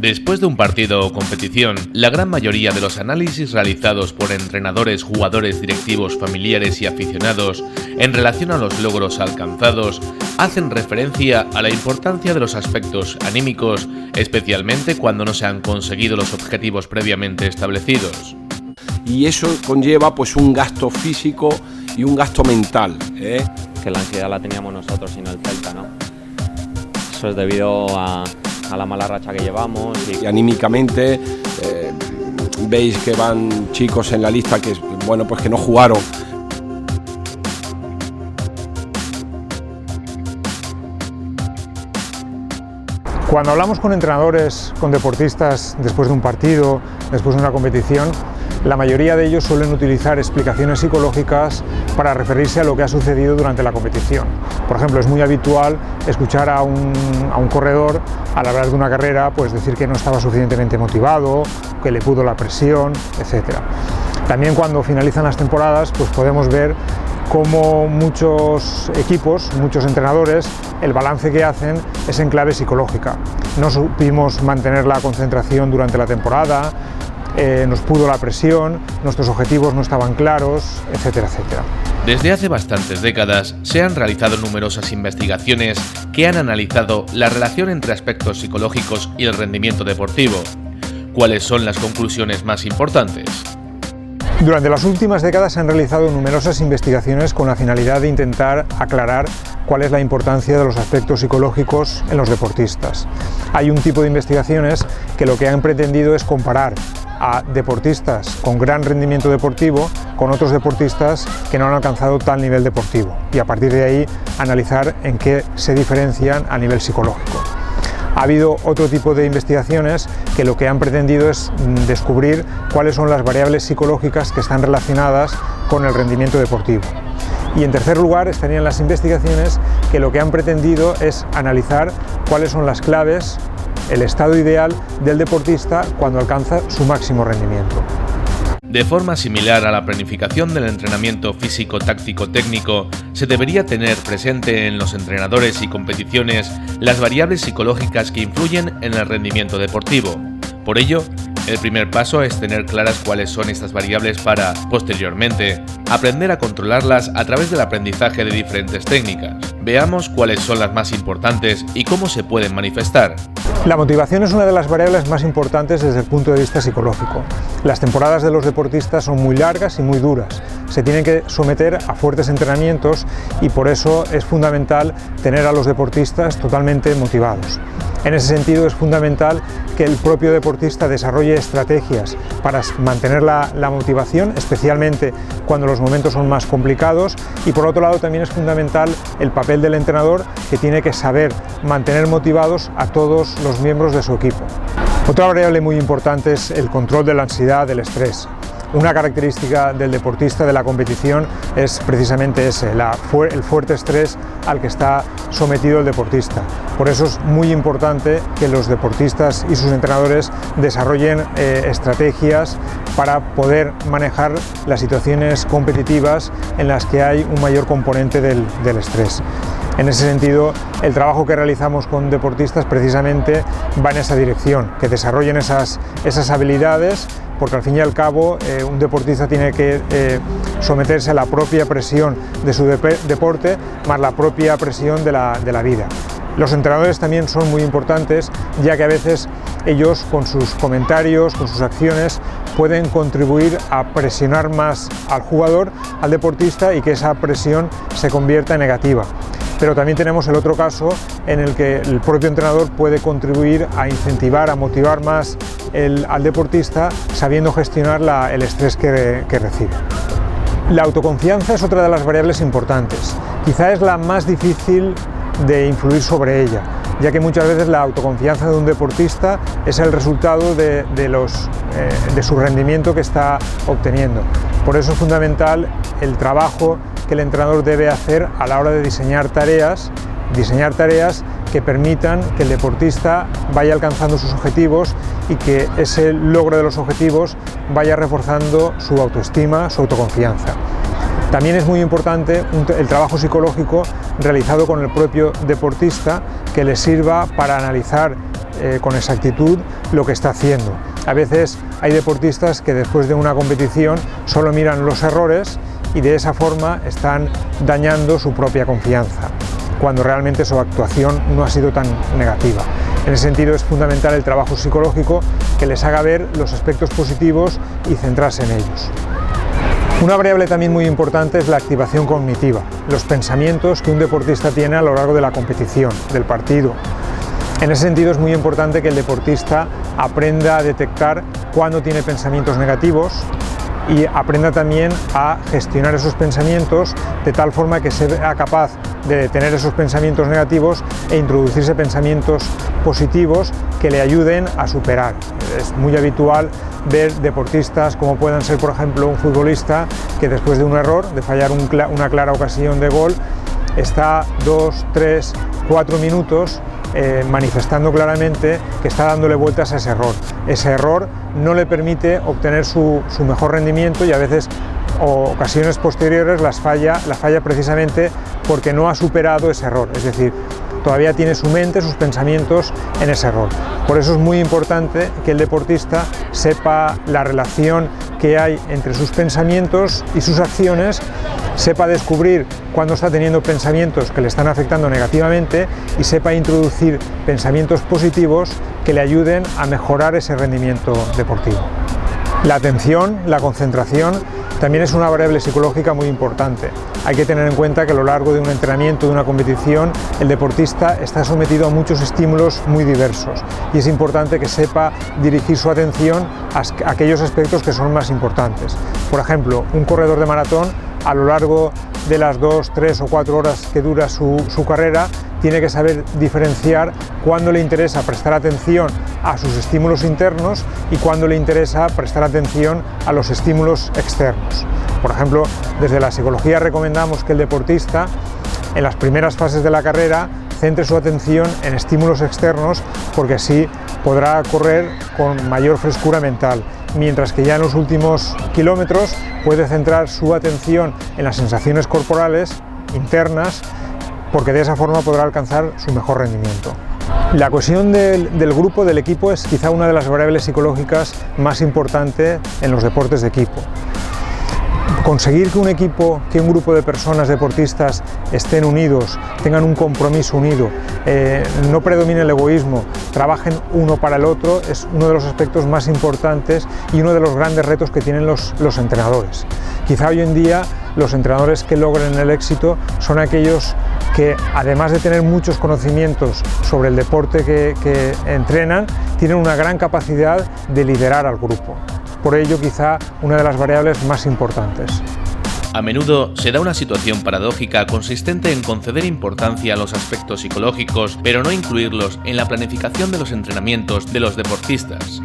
Después de un partido o competición, la gran mayoría de los análisis realizados por entrenadores, jugadores, directivos, familiares y aficionados en relación a los logros alcanzados hacen referencia a la importancia de los aspectos anímicos, especialmente cuando no se han conseguido los objetivos previamente establecidos. Y eso conlleva pues un gasto físico y un gasto mental, Que la ansiedad la teníamos nosotros y no el Celta, ¿no? Eso es debido a la mala racha que llevamos. Y anímicamente veis que van chicos en la lista que, bueno, pues que no jugaron. Cuando hablamos con entrenadores, con deportistas después de un partido, después de una competición, la mayoría de ellos suelen utilizar explicaciones psicológicas para referirse a lo que ha sucedido durante la competición. Por ejemplo, es muy habitual escuchar a un corredor al hablar de una carrera, pues decir que no estaba suficientemente motivado, que le pudo la presión, etc. También cuando finalizan las temporadas, pues podemos ver cómo muchos equipos, muchos entrenadores, el balance que hacen es en clave psicológica. No supimos mantener la concentración durante la temporada, nos pudo la presión, nuestros objetivos no estaban claros, etcétera, etcétera. Desde hace bastantes décadas se han realizado numerosas investigaciones que han analizado la relación entre aspectos psicológicos y el rendimiento deportivo. ¿Cuáles son las conclusiones más importantes? Durante las últimas décadas se han realizado numerosas investigaciones con la finalidad de intentar aclarar cuál es la importancia de los aspectos psicológicos en los deportistas. Hay un tipo de investigaciones que lo que han pretendido es comparar a deportistas con gran rendimiento deportivo con otros deportistas que no han alcanzado tal nivel deportivo y a partir de ahí analizar en qué se diferencian a nivel psicológico. Ha habido otro tipo de investigaciones que lo que han pretendido es descubrir cuáles son las variables psicológicas que están relacionadas con el rendimiento deportivo. Y en tercer lugar estarían las investigaciones que lo que han pretendido es analizar cuáles son las claves, el estado ideal del deportista cuando alcanza su máximo rendimiento. De forma similar a la planificación del entrenamiento físico, táctico, técnico, se debería tener presente en los entrenadores y competiciones las variables psicológicas que influyen en el rendimiento deportivo. Por ello, el primer paso es tener claras cuáles son estas variables para, posteriormente, aprender a controlarlas a través del aprendizaje de diferentes técnicas. Veamos cuáles son las más importantes y cómo se pueden manifestar. La motivación es una de las variables más importantes desde el punto de vista psicológico. Las temporadas de los deportistas son muy largas y muy duras. Se tienen que someter a fuertes entrenamientos y por eso es fundamental tener a los deportistas totalmente motivados. En ese sentido es fundamental que el propio deportista desarrolle estrategias para mantener la motivación, especialmente cuando los momentos son más complicados, y por otro lado también es fundamental el papel del entrenador, que tiene que saber mantener motivados a todos los miembros de su equipo. Otra variable muy importante es el control de la ansiedad, del estrés. Una característica del deportista de la competición es precisamente ese, el fuerte estrés al que está sometido el deportista. Por eso es muy importante que los deportistas y sus entrenadores desarrollen estrategias para poder manejar las situaciones competitivas en las que hay un mayor componente del estrés. En ese sentido, el trabajo que realizamos con deportistas precisamente va en esa dirección, que desarrollen esas habilidades, porque al fin y al cabo un deportista tiene que someterse a la propia presión de su deporte más la propia presión de la vida. Los entrenadores también son muy importantes, ya que a veces ellos con sus comentarios, con sus acciones, pueden contribuir a presionar más al jugador, al deportista, y que esa presión se convierta en negativa. Pero también tenemos el otro caso en el que el propio entrenador puede contribuir a incentivar, a motivar más al deportista, sabiendo gestionar el estrés que recibe. La autoconfianza es otra de las variables importantes. Quizá es la más difícil de influir sobre ella, ya que muchas veces la autoconfianza de un deportista es el resultado de su rendimiento que está obteniendo. Por eso es fundamental el trabajo que el entrenador debe hacer a la hora de diseñar tareas que permitan que el deportista vaya alcanzando sus objetivos y que ese logro de los objetivos vaya reforzando su autoestima, su autoconfianza. También es muy importante el trabajo psicológico realizado con el propio deportista, que le sirva para analizar con exactitud lo que está haciendo. A veces hay deportistas que después de una competición solo miran los errores y de esa forma están dañando su propia confianza, cuando realmente su actuación no ha sido tan negativa. En ese sentido es fundamental el trabajo psicológico que les haga ver los aspectos positivos y centrarse en ellos. Una variable también muy importante es la activación cognitiva, los pensamientos que un deportista tiene a lo largo de la competición, del partido. En ese sentido es muy importante que el deportista aprenda a detectar cuándo tiene pensamientos negativos y aprenda también a gestionar esos pensamientos de tal forma que sea capaz de detener esos pensamientos negativos e introducirse pensamientos positivos que le ayuden a superar. Es muy habitual ver deportistas como puedan ser, por ejemplo, un futbolista que después de un error, de fallar una clara ocasión de gol, está 2, 3, 4 minutos manifestando claramente que está dándole vueltas a ese error. Ese error no le permite obtener su mejor rendimiento y a veces ocasiones posteriores la falla precisamente porque no ha superado ese error, es decir, todavía tiene su mente, sus pensamientos en ese error. Por eso es muy importante que el deportista sepa la relación que hay entre sus pensamientos y sus acciones, sepa descubrir cuándo está teniendo pensamientos que le están afectando negativamente y sepa introducir pensamientos positivos que le ayuden a mejorar ese rendimiento deportivo. La atención, la concentración, también es una variable psicológica muy importante. Hay que tener en cuenta que a lo largo de un entrenamiento, de una competición, el deportista está sometido a muchos estímulos muy diversos y es importante que sepa dirigir su atención a aquellos aspectos que son más importantes. Por ejemplo, un corredor de maratón, a lo largo de las 2, 3 o 4 horas que dura su carrera, tiene que saber diferenciar cuándo le interesa prestar atención a sus estímulos internos y cuándo le interesa prestar atención a los estímulos externos. Por ejemplo, desde la psicología recomendamos que el deportista en las primeras fases de la carrera centre su atención en estímulos externos porque así podrá correr con mayor frescura mental, mientras que ya en los últimos kilómetros puede centrar su atención en las sensaciones corporales internas porque de esa forma podrá alcanzar su mejor rendimiento. La cohesión del grupo, del equipo, es quizá una de las variables psicológicas más importantes en los deportes de equipo. Conseguir que un grupo de personas deportistas estén unidos, tengan un compromiso unido, no predomine el egoísmo, trabajen uno para el otro, es uno de los aspectos más importantes y uno de los grandes retos que tienen los entrenadores. Quizá hoy en día los entrenadores que logren el éxito son aquellos que, además de tener muchos conocimientos sobre el deporte que entrenan, tienen una gran capacidad de liderar al grupo. Por ello, quizá una de las variables más importantes. A menudo se da una situación paradójica consistente en conceder importancia a los aspectos psicológicos, pero no incluirlos en la planificación de los entrenamientos de los deportistas.